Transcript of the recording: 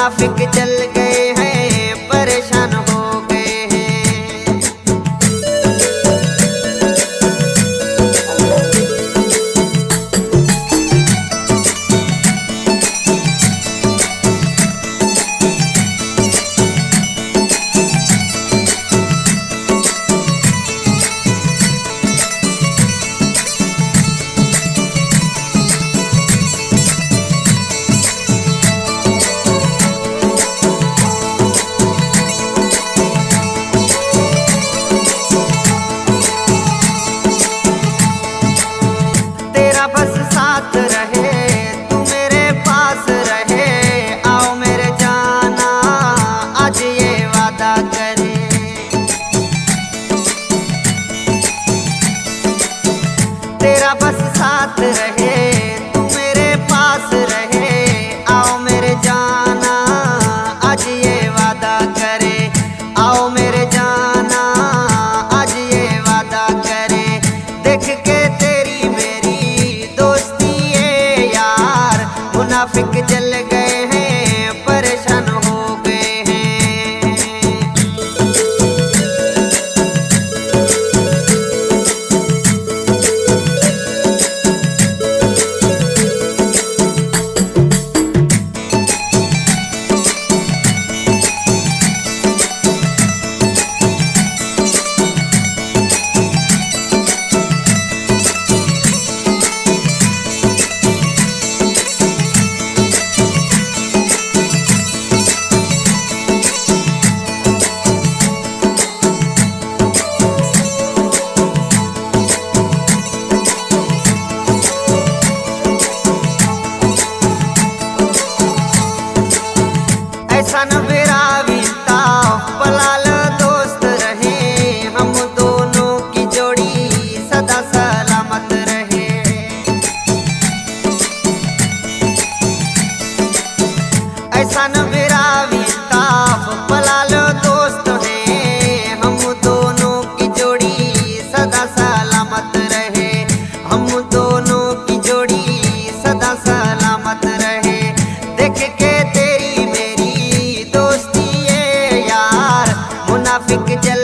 मुनाफिक चल गए हैं, परेशान हो गए हैं। बस साथ रहे, तू मेरे पास रहे, आओ मेरे जाना आज ये वादा करे। तेरा बस साथ रहे, तू मेरे पास रहे, आओ मेरे जाना आज ये वादा करे। आओ मेरे जाना आज ये वादा करे। देख के मुनाफिक जल गए हैं, परेशान हो गए हैं। ऐसा न बेरावीता पलाल दोस्त रहे, हम दोनों की जोड़ी सदा सलामत रहे। ऐसा न बेरावीता पलाल दोस्त है, हम दोनों की जोड़ी सदा सलामत रहे। हम दोनों की जोड़ी सदा सलामत रहे। देख के मुनाफिक चल